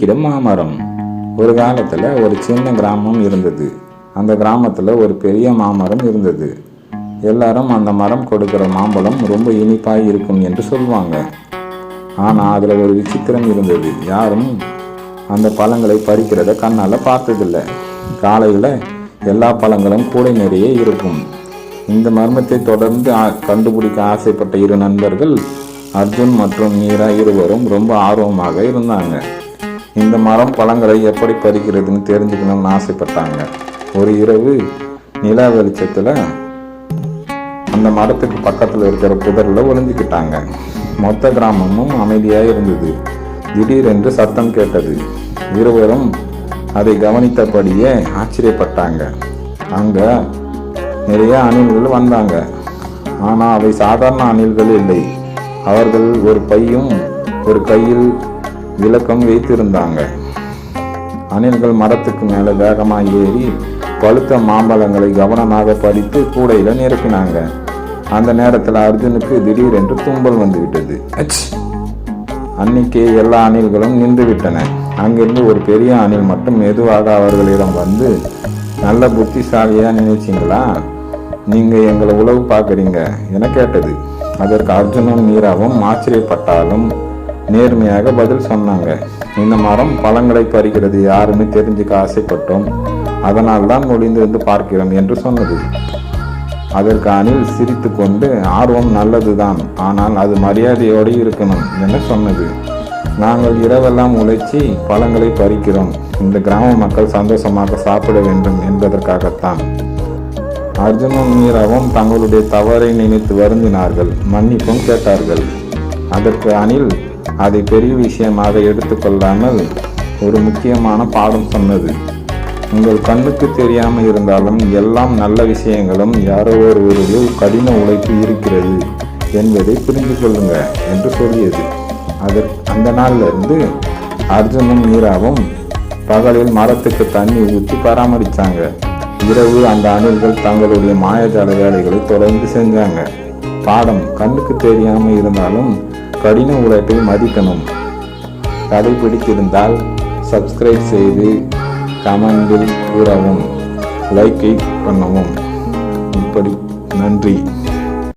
பறிக்கிற மாமரம். ஒரு காலத்துல ஒரு சின்ன கிராமம் இருந்தது. அந்த கிராமத்துல ஒரு பெரிய மாமரம் இருந்தது. எல்லாரும் அந்த மரம் கொடுக்கிற மாம்பழம் ரொம்ப இனிப்பாய் இருக்கும் என்று சொல்லுவாங்க. ஆனா அதுல ஒரு விசித்திரம் இருந்தது. யாரும் அந்த பழங்களை பறிக்கிறத கண்ணால பார்த்ததில்லை. காலையில எல்லா பழங்களும் கூடை நிறைய இருக்கும். இந்த மர்மத்தை தொடர்ந்து கண்டுபிடிக்க ஆசைப்பட்ட இரு நண்பர்கள் அர்ஜுன் மற்றும் மீரா இருவரும் ரொம்ப ஆர்வமாக இருந்தாங்க. இந்த மரம் பழங்களை எப்படி பறிக்கிறதுன்னு தெரிஞ்சுக்கணும்னு ஆசைப்பட்டாங்க. ஒரு இரவு நிலா வெளிச்சத்துல அந்த மரத்துக்கு பக்கத்துல இருக்கிற புதர்ல ஒளிஞ்சுக்கிட்டாங்க. மொத்த கிராமமும் அமைதியா இருந்தது. திடீரென்று சத்தம் கேட்டது. இருவரும் அதை கவனித்தபடியே ஆச்சரியப்பட்டாங்க. அங்க நிறைய அணில்கள் வந்தாங்க. ஆனா அவை சாதாரண அணில்கள் இல்லை. அவர்கள் ஒரு பையும் ஒரு கையில் விளக்கம் வைத்திருந்தாங்க. அணில்கள் மரத்துக்கு மேல வேகமாக ஏறி பழுத்த மாம்பழங்களை கவனமாக பறித்து கூடையில நிரப்பினாங்க. அந்த நேரத்துல அர்ஜுனுக்கு திடீரென்று தும்பல் வந்து விட்டது. அன்னைக்கே எல்லா அணில்களும் நின்று விட்டன. அங்கிருந்து ஒரு பெரிய அணில் மட்டும் மெதுவாக அவர்களிடம் வந்து, நல்ல புத்திசாலியா நினைச்சிங்களா, நீங்க எங்களை உளவு பார்க்குறீங்க என கேட்டது. அதற்கு அர்ஜுனும் மீராவும் ஆச்சரியப்பட்டாலும் நேர்மையாக பதில் சொன்னாங்க. இந்த மரம் பழங்களை பறிக்கிறது யாருன்னு தெரிஞ்சுக்க ஆசைப்பட்டோம், அதனால்தான் ஒளிந்திருந்து பார்க்கிறோம் என்று சொன்னது. அதற்கு அணில் சிரித்து கொண்டு, ஆர்வம் நல்லதுதான், ஆனால் அது மரியாதையோடு இருக்கணும் என சொன்னது. நாங்கள் இரவெல்லாம் உழைச்சி பழங்களை பறிக்கிறோம். இந்த கிராம மக்கள் சந்தோஷமாக சாப்பிட வேண்டும் என்பதற்காகத்தான். அர்ஜுனும் மீராவும் தங்களுடைய தவறை நினைத்து வருந்தினார்கள். மன்னிப்பும் கேட்டார்கள். அதற்கு அணில் அதை பெரிய விஷயமாக எடுத்துக்கொள்ளாமல் ஒரு முக்கியமான பாடம் சொன்னது. உங்கள் கண்ணுக்கு தெரியாமல் இருந்தாலும் எல்லாம் நல்ல விஷயங்களும் யாரோ ஒருவருடைய கடின உழைப்பு இருக்கிறது என்பதை புரிந்து கொள்ளுங்க என்று சொல்லியது. அந்த நாள்ல இருந்து அர்ஜுனும் மீராவும் பகலில் மரத்துக்கு தண்ணி ஊற்றி பராமரிச்சாங்க. இரவு அந்த அணில்கள் தங்களுடைய மாயாஜால வேலைகளை தொடர்ந்து செஞ்சாங்க. பாடம்: கண்ணுக்கு தெரியாம இருந்தாலும் கடின உழைப்பை மதிக்கணும். கதை பிடித்திருந்தால் சப்ஸ்கிரைப் செய்து கமெண்டில் கூறவும், லைக்கை பண்ணவும். இப்படி நன்றி.